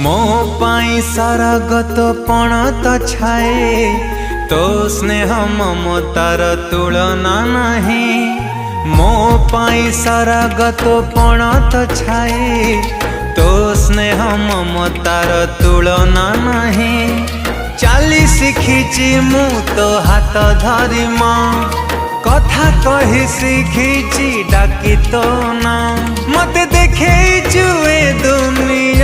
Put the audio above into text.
मो पाई सारा गत पण तो छाए तो स्नेह ममतार तुलना नहीं। मो पाई सारा गत पण तो छाए तो स्नेह ममतार तुलना नहीं। चाली शिखिची मु तो हाथ धरी माँ कथा कही शिखिची डाकी तो ना मत देखे जुए दुनिया